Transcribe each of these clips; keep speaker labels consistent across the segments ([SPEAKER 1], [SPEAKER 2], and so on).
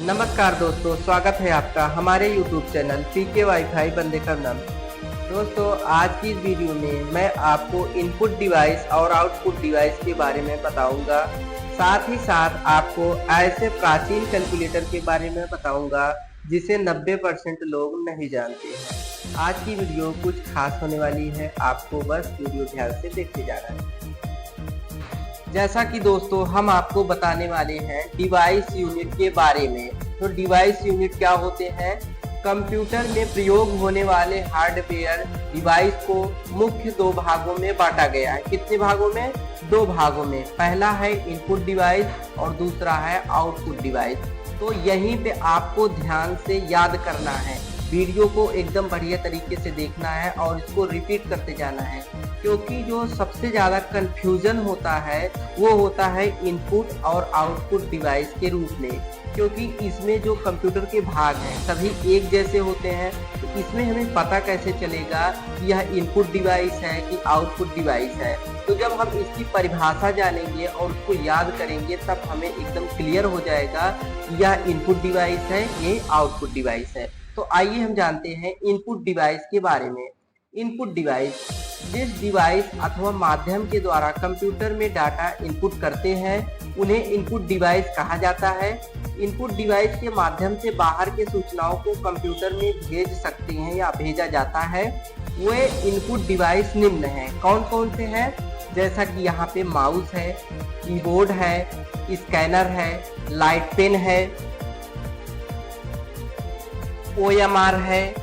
[SPEAKER 1] नमस्कार दोस्तों, स्वागत है आपका हमारे YouTube चैनल पीके वाईफाई बंदे का नाम। दोस्तों, आज की इस वीडियो में मैं आपको इनपुट डिवाइस और आउटपुट डिवाइस के बारे में बताऊंगा। साथ ही साथ आपको ऐसे प्राचीन कैलकुलेटर के बारे में बताऊंगा जिसे 90% लोग नहीं जानते हैं। आज की वीडियो कुछ खास होने वाली है, आपको बस वीडियो ध्यान से देखते जाना है। जैसा कि दोस्तों हम आपको बताने वाले हैं डिवाइस यूनिट के बारे में। तो डिवाइस यूनिट क्या होते हैं? कंप्यूटर में प्रयोग होने वाले हार्डवेयर डिवाइस को मुख्य दो भागों में बांटा गया है। कितने भागों में? दो भागों में। पहला है इनपुट डिवाइस और दूसरा है आउटपुट डिवाइस। तो यहीं पे आपको ध्यान से याद करना है, वीडियो को एकदम बढ़िया तरीके से देखना है और इसको रिपीट करते जाना है, क्योंकि जो सबसे ज़्यादा कंफ्यूजन होता है वो होता है इनपुट और आउटपुट डिवाइस के रूप में। क्योंकि इसमें जो कंप्यूटर के भाग हैं सभी एक जैसे होते हैं, तो इसमें हमें पता कैसे चलेगा कि यह इनपुट डिवाइस है कि आउटपुट डिवाइस है। तो जब हम इसकी परिभाषा जानेंगे और उसको याद करेंगे तब हमें एकदम क्लियर हो जाएगा कि यह इनपुट डिवाइस है, ये आउटपुट डिवाइस है। तो आइए हम जानते हैं इनपुट डिवाइस के बारे में। इनपुट डिवाइस जिस डिवाइस अथवा माध्यम के द्वारा कंप्यूटर में डाटा इनपुट करते हैं उन्हें इनपुट डिवाइस कहा जाता है। इनपुट डिवाइस के माध्यम से बाहर के सूचनाओं को कंप्यूटर में भेज सकते हैं या भेजा जाता है। वे इनपुट डिवाइस निम्न हैं। कौन कौन से हैं? जैसा कि यहाँ पे माउस है, कीबोर्ड है, स्कैनर है, लाइट पेन है, OMR है,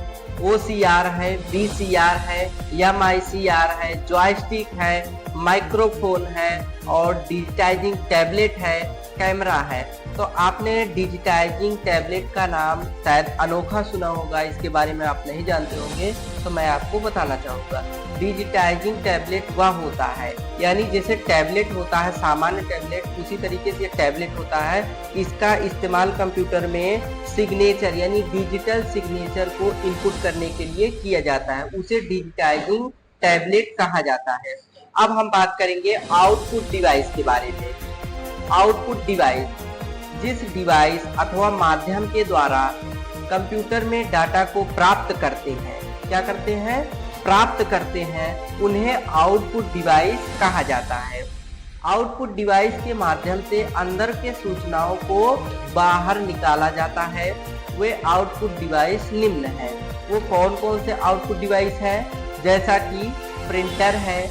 [SPEAKER 1] OCR है, VCR है, MICR है, जॉयस्टिक है, माइक्रोफोन है और डिजिटाइजिंग टैबलेट है, कैमरा है। तो आपने डिजिटाइजिंग टैबलेट का नाम शायद अनोखा सुना होगा, इसके बारे में आप नहीं जानते होंगे, तो मैं आपको बताना चाहूँगा। डिजिटाइजिंग टैबलेट वह होता है, यानी जैसे टैबलेट होता है सामान्य टैबलेट, उसी तरीके से टैबलेट होता है। इसका इस्तेमाल कंप्यूटर में सिग्नेचर यानी डिजिटल सिग्नेचर को इनपुट करने के लिए किया जाता है, उसे डिजिटाइजिंग टैबलेट कहा जाता है। अब हम बात करेंगे आउटपुट डिवाइस के बारे में। आउटपुट डिवाइस जिस डिवाइस अथवा माध्यम के द्वारा कंप्यूटर में डाटा को प्राप्त करते हैं, क्या करते हैं? प्राप्त करते हैं, उन्हें आउटपुट डिवाइस कहा जाता है। आउटपुट डिवाइस के माध्यम से अंदर के सूचनाओं को बाहर निकाला जाता है। वे आउटपुट डिवाइस निम्न हैं। वो कौन कौन से आउटपुट डिवाइस हैं? जैसा कि प्रिंटर है,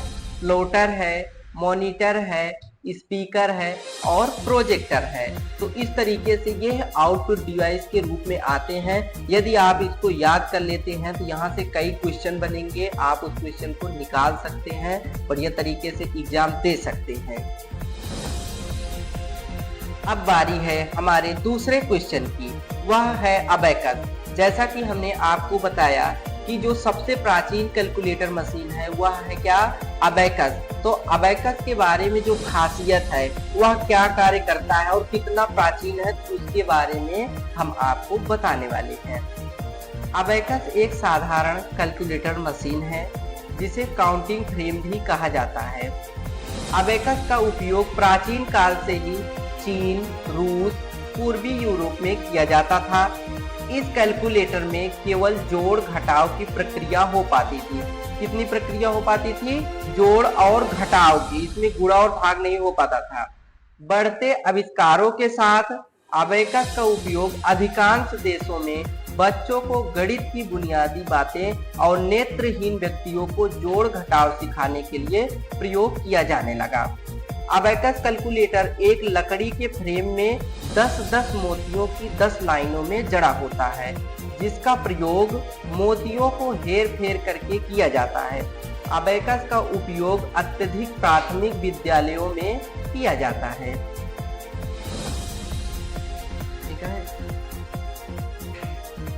[SPEAKER 1] प्लॉटर है, मॉनिटर है, स्पीकर है और प्रोजेक्टर है। तो इस तरीके से ये आउटपुट डिवाइस के रूप में आते हैं। यदि आप इसको याद कर लेते हैं तो यहाँ से कई क्वेश्चन बनेंगे, आप उस क्वेश्चन को निकाल सकते हैं, बढ़िया तरीके से एग्जाम दे सकते हैं। अब बारी है हमारे दूसरे क्वेश्चन की, वह है अबेकस। जैसा कि हमने आपको बताया कि जो सबसे प्राचीन कैलकुलेटर मशीन है वह है क्या? अबेकस। तो अबेकस के बारे में जो खासियत है वह क्या कार्य करता है और कितना प्राचीन है, तो उसके बारे में हम आपको बताने वाले हैं। अबेकस एक साधारण कैलकुलेटर मशीन है जिसे काउंटिंग फ्रेम भी कहा जाता है। अबेकस का उपयोग प्राचीन काल से ही चीन, रूस, पूर्वी यूरोप में किया जाता था। इस कैलकुलेटर में केवल जोड़ घटाव की प्रक्रिया हो पाती थी। कितनी प्रक्रिया हो पाती थी? जोड़ और घटाव की, इसमें गुणा और भाग नहीं हो पाता था। बढ़ते आविष्कारों के साथ अबेकस का उपयोग अधिकांश देशों में बच्चों को गणित की बुनियादी बातें और नेत्रहीन व्यक्तियों को जोड़ घटाव सिखाने के लिए प्रयोग किया जाने लगा। अबेकस कैलकुलेटर एक लकड़ी के फ्रेम में 10-10 मोतियों की 10 लाइनों में जड़ा होता है, जिसका प्रयोग मोतियों को हेर फेर करके किया जाता है। अबेकस का उपयोग अत्यधिक प्राथमिक विद्यालयों में किया जाता है। ठीक है।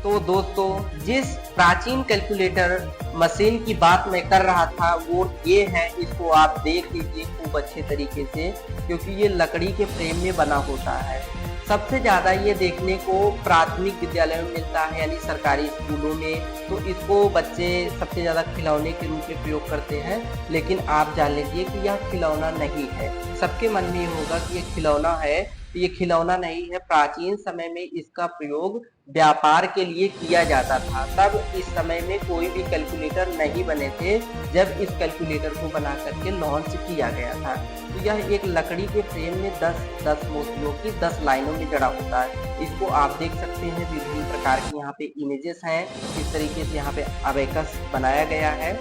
[SPEAKER 1] तो दोस्तों, जिस प्राचीन कैलकुलेटर मशीन की बात मैं कर रहा था वो ये है, इसको आप देख लीजिए खूब अच्छे तरीके से, क्योंकि ये लकड़ी के फ्रेम में बना होता है। सबसे ज़्यादा ये देखने को प्राथमिक विद्यालय में मिलता है, यानी सरकारी स्कूलों में। तो इसको बच्चे सबसे ज़्यादा खिलौने के रूप में प्रयोग करते हैं, लेकिन आप जान लीजिए कि यह खिलौना नहीं है। सबके मन में ये होगा कि ये खिलौना है, ये खिलौना नहीं है। प्राचीन समय में इसका प्रयोग व्यापार के लिए किया जाता था। तब इस समय में कोई भी कैलकुलेटर नहीं बने थे जब इस कैलकुलेटर को बना करके लॉन्च किया गया था। तो यह एक लकड़ी के फ्रेम में 10 मोतियों की 10 लाइनों में जड़ा होता है। इसको आप देख सकते हैं, विभिन्न प्रकार की यहाँ पे इमेजेस हैं। इस तरीके से यहाँ पे अबेकस बनाया गया है।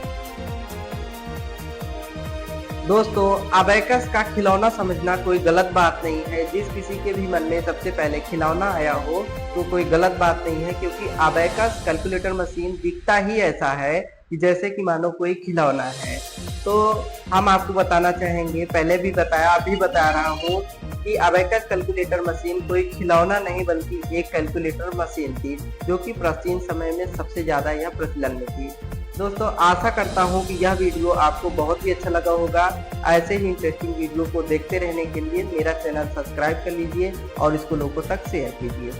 [SPEAKER 1] दोस्तों, अबेकस का खिलौना समझना कोई गलत बात नहीं है। जिस किसी के भी मन में सबसे पहले खिलौना आया हो तो कोई गलत बात नहीं है, क्योंकि अबेकस कैलकुलेटर मशीन दिखता ही ऐसा है कि जैसे कि मानो कोई खिलौना है। तो हम आपको बताना चाहेंगे, पहले भी बताया, अभी बता रहा हूँ कि अबेकस कैलकुलेटर मशीन कोई खिलौना नहीं बल्कि एक कैलकुलेटर मशीन थी, जो कि प्राचीन समय में सबसे ज्यादा यह प्रचलन में थी। दोस्तों, आशा करता हूँ कि यह वीडियो आपको बहुत ही अच्छा लगा होगा। ऐसे ही इंटरेस्टिंग वीडियो को देखते रहने के लिए मेरा चैनल सब्सक्राइब कर लीजिए और इसको लोगों तक शेयर कीजिए।